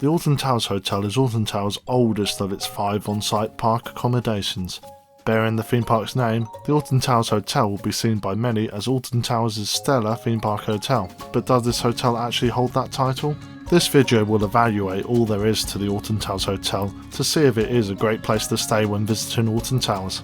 The Alton Towers Hotel is Alton Towers' oldest of its 5 on-site park accommodations. Bearing the theme park's name, the Alton Towers Hotel will be seen by many as Alton Towers' stellar theme park hotel. But does this hotel actually hold that title? This video will evaluate all there is to the Alton Towers Hotel to see if it is a great place to stay when visiting Alton Towers.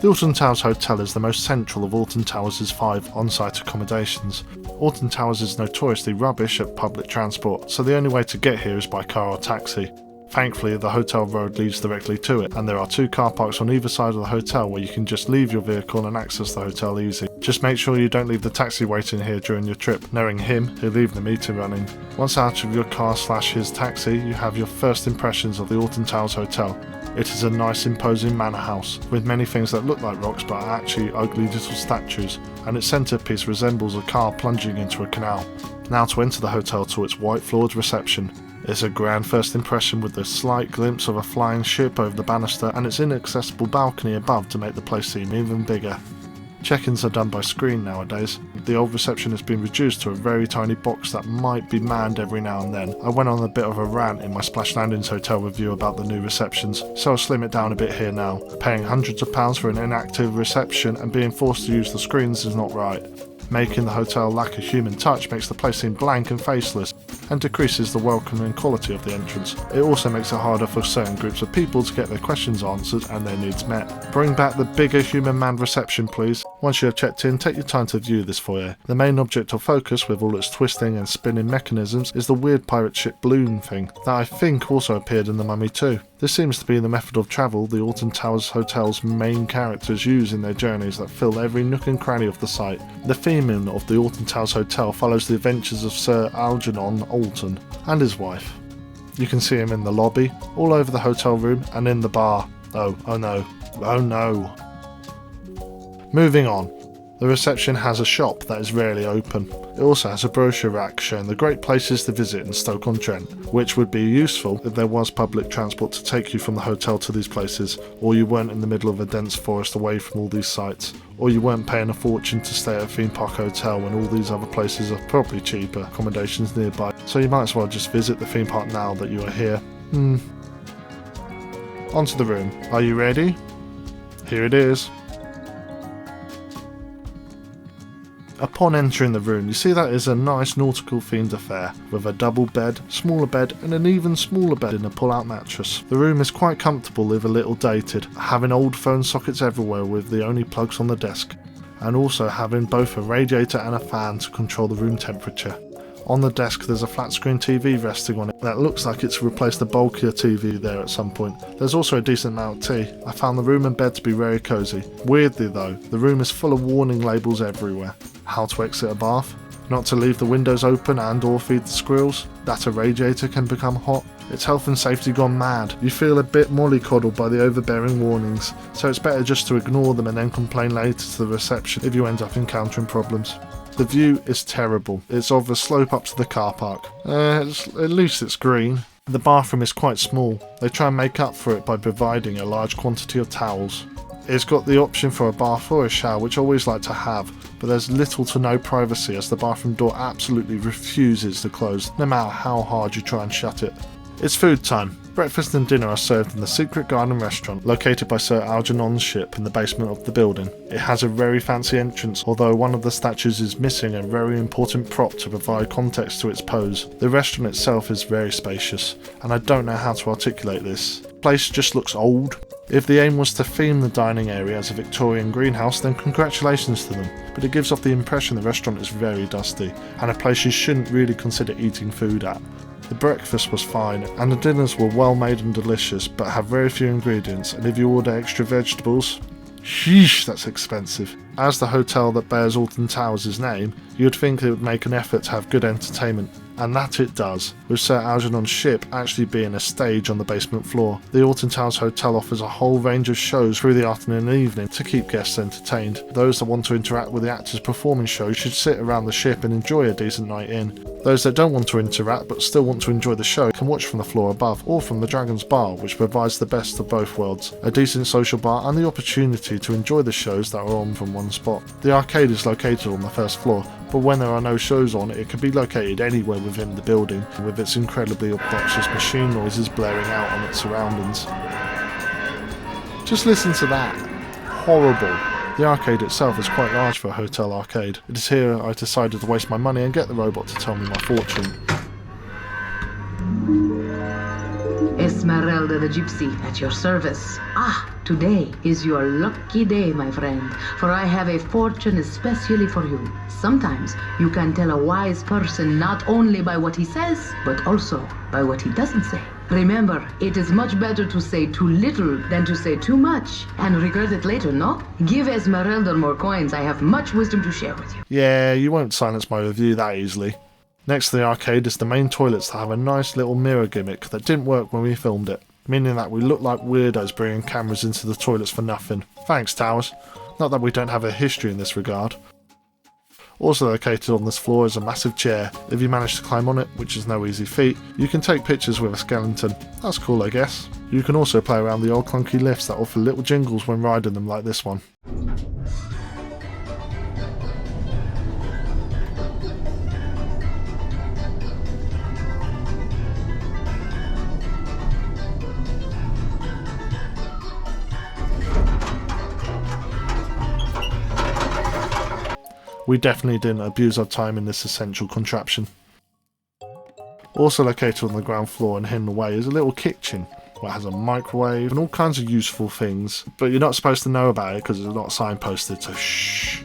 The Alton Towers Hotel is the most central of Alton Towers' 5 on-site accommodations. Alton Towers is notoriously rubbish at public transport, so the only way to get here is by car or taxi. Thankfully, the hotel road leads directly to it, and there are 2 car parks on either side of the hotel where you can just leave your vehicle and access the hotel easy. Just make sure you don't leave the taxi waiting here during your trip. Knowing him, he'll leave the meter running. Once out of your car/his taxi, you have your first impressions of the Alton Towers Hotel. It is a nice imposing manor house, with many things that look like rocks but are actually ugly little statues, and its centrepiece resembles a car plunging into a canal. Now to enter the hotel to its white floored reception. It's a grand first impression with a slight glimpse of a flying ship over the banister and its inaccessible balcony above to make the place seem even bigger. Check-ins are done by screen nowadays. The old reception has been reduced to a very tiny box that might be manned every now and then. I went on a bit of a rant in my Splash Landings hotel review about the new receptions, so I'll slim it down a bit here now. Paying hundreds of pounds for an inactive reception and being forced to use the screens is not right. Making the hotel lack a human touch makes the place seem blank and faceless, and decreases the welcoming quality of the entrance. It also makes it harder for certain groups of people to get their questions answered and their needs met. Bring back the bigger human manned reception, please. Once you have checked in, take your time to view this foyer. The main object of focus, with all its twisting and spinning mechanisms, is the weird pirate ship balloon thing, that I think also appeared in The Mummy 2. This seems to be the method of travel the Alton Towers Hotel's main characters use in their journeys that fill every nook and cranny of the site. The theming of the Alton Towers Hotel follows the adventures of Sir Algernon Alton and his wife. You can see him in the lobby, all over the hotel room, and in the bar. Oh no. Moving on. The reception has a shop that is rarely open. It also has a brochure rack showing the great places to visit in Stoke-on-Trent, which would be useful if there was public transport to take you from the hotel to these places, or you weren't in the middle of a dense forest away from all these sites, or you weren't paying a fortune to stay at a theme park hotel when all these other places are probably cheaper accommodations nearby, so you might as well just visit the theme park now that you are here. Onto the room. Are you ready? Here it is. Upon entering the room, you see that is a nice nautical themed affair, with a double bed, smaller bed and an even smaller bed in a pull-out mattress. The room is quite comfortable if a little dated, having old phone sockets everywhere with the only plugs on the desk, and also having both a radiator and a fan to control the room temperature. On the desk there's a flat screen TV resting on it that looks like it's replaced the bulkier TV there at some point. There's also a decent amount of tea. I found the room and bed to be very cosy. Weirdly though, the room is full of warning labels everywhere. How to exit a bath, not to leave the windows open and or feed the squirrels, that a radiator can become hot. It's health and safety gone mad. You feel a bit mollycoddled by the overbearing warnings, so it's better just to ignore them and then complain later to the reception if you end up encountering problems. The view is terrible. It's of a slope up to the car park. At least it's green. The bathroom is quite small. They try and make up for it by providing a large quantity of towels. It's got the option for a bath or a shower, which I always like to have, but there's little to no privacy as the bathroom door absolutely refuses to close, no matter how hard you try and shut it. It's food time. Breakfast and dinner are served in the Secret Garden restaurant, located by Sir Algernon's ship in the basement of the building. It has a very fancy entrance, although one of the statues is missing a very important prop to provide context to its pose. The restaurant itself is very spacious, and I don't know how to articulate this. The place just looks old. If the aim was to theme the dining area as a Victorian greenhouse, then congratulations to them, but it gives off the impression the restaurant is very dusty, and a place you shouldn't really consider eating food at. The breakfast was fine, and the dinners were well made and delicious, but have very few ingredients, and if you order extra vegetables, sheesh, that's expensive. As the hotel that bears Alton Towers' name, you'd think it would make an effort to have good entertainment, and that it does, with Sir Algernon's ship actually being a stage on the basement floor. The Alton Towers Hotel offers a whole range of shows through the afternoon and evening to keep guests entertained. Those that want to interact with the actors performing shows should sit around the ship and enjoy a decent night in. Those that don't want to interact but still want to enjoy the show can watch from the floor above or from the Dragon's Bar, which provides the best of both worlds, a decent social bar and the opportunity to enjoy the shows that are on from one spot. The arcade is located on the first floor, but when there are no shows on, it can be located anywhere within the building, with its incredibly obnoxious machine noises blaring out on its surroundings. Just listen to that. Horrible. The arcade itself is quite large for a hotel arcade. It is here I decided to waste my money and get the robot to tell me my fortune. Esmeralda the Gypsy at your service. Ah, today is your lucky day, my friend, for I have a fortune especially for you. Sometimes you can tell a wise person not only by what he says, but also by what he doesn't say. Remember, it is much better to say too little than to say too much and regret it later, no? Give Esmeralda more coins. I have much wisdom to share with you. Yeah, you won't silence my review that easily. Next to the arcade is the main toilets that have a nice little mirror gimmick that didn't work when we filmed it, meaning that we look like weirdos bringing cameras into the toilets for nothing. Thanks, Towers. Not that we don't have a history in this regard. Also located on this floor is a massive chair. If you manage to climb on it, which is no easy feat, you can take pictures with a skeleton. That's cool, I guess. You can also play around the old clunky lifts that offer little jingles when riding them, like this one. We definitely didn't abuse our time in this essential contraption. Also located on the ground floor and hidden away is a little kitchen, where it has a microwave and all kinds of useful things, but you're not supposed to know about it because it's not signposted, so shh,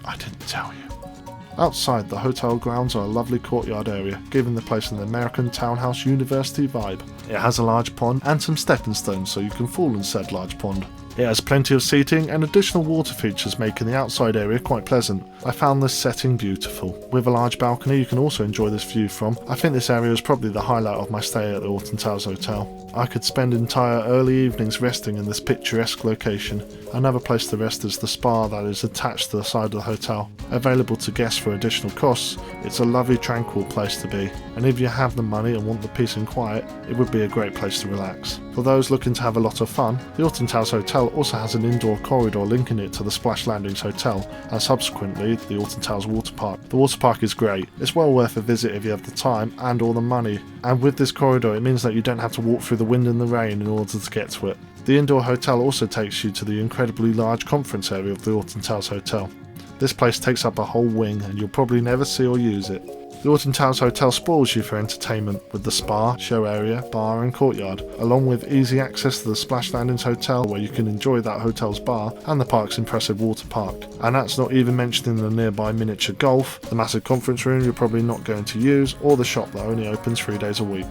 I didn't tell you. Outside, the hotel grounds are a lovely courtyard area, giving the place an American townhouse university vibe. It has a large pond and some stepping stones so you can fall in said large pond. It has plenty of seating and additional water features, making the outside area quite pleasant. I found this setting beautiful. With a large balcony you can also enjoy this view from. I think this area is probably the highlight of my stay at the Alton Towers Hotel. I could spend entire early evenings resting in this picturesque location. Another place to rest is the spa that is attached to the side of the hotel. Available to guests for additional costs, it's a lovely tranquil place to be, and if you have the money and want the peace and quiet, it would be a great place to relax. For those looking to have a lot of fun, the Alton Towers Hotel also has an indoor corridor linking it to the Splash Landings Hotel, and subsequently the Alton Towers Waterpark. The waterpark is great. It's well worth a visit if you have the time and all the money, and with this corridor it means that you don't have to walk through the wind and the rain in order to get to it. The indoor hotel also takes you to the incredibly large conference area of the Alton Towers Hotel. This place takes up a whole wing and you'll probably never see or use it. The Alton Towers Hotel spoils you for entertainment with the spa, show area, bar and courtyard, along with easy access to the Splash Landings Hotel where you can enjoy that hotel's bar and the park's impressive water park. And that's not even mentioning the nearby miniature golf, the massive conference room you're probably not going to use, or the shop that only opens 3 days a week.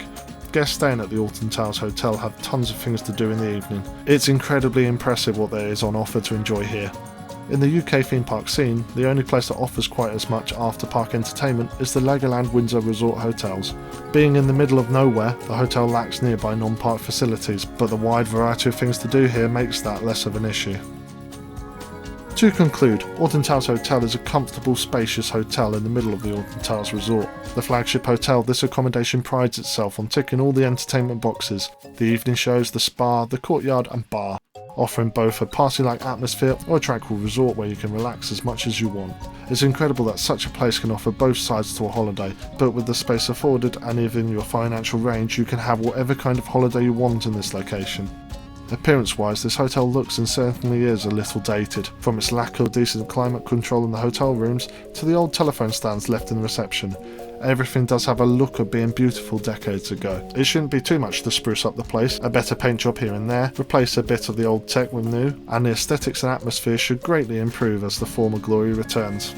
Guests staying at the Alton Towers Hotel have tons of things to do in the evening. It's incredibly impressive what there is on offer to enjoy here. In the UK theme park scene, the only place that offers quite as much after park entertainment is the Legoland Windsor Resort hotels. Being in the middle of nowhere, the hotel lacks nearby non-park facilities, but the wide variety of things to do here makes that less of an issue. To conclude, Alton Towers Hotel is a comfortable, spacious hotel in the middle of the Alton Towers Resort. The flagship hotel, this accommodation prides itself on ticking all the entertainment boxes: the evening shows, the spa, the courtyard and bar, offering both a party-like atmosphere or a tranquil resort where you can relax as much as you want. It's incredible that such a place can offer both sides to a holiday, but with the space afforded and within your financial range you can have whatever kind of holiday you want in this location. Appearance-wise, this hotel looks and certainly is a little dated, from its lack of decent climate control in the hotel rooms to the old telephone stands left in the reception. Everything does have a look of being beautiful decades ago. It shouldn't be too much to spruce up the place, a better paint job here and there, replace a bit of the old tech with new, and the aesthetics and atmosphere should greatly improve as the former glory returns.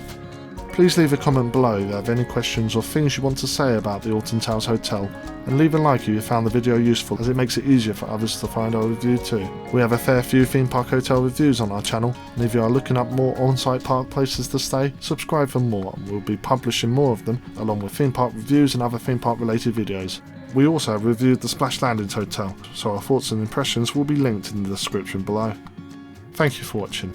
Please leave a comment below if you have any questions or things you want to say about the Alton Towers Hotel, and leave a like if you found the video useful, as it makes it easier for others to find our review too. We have a fair few theme park hotel reviews on our channel, and if you are looking up more on-site park places to stay, subscribe for more, and we'll be publishing more of them, along with theme park reviews and other theme park related videos. We also have reviewed the Splash Landings Hotel, so our thoughts and impressions will be linked in the description below. Thank you for watching.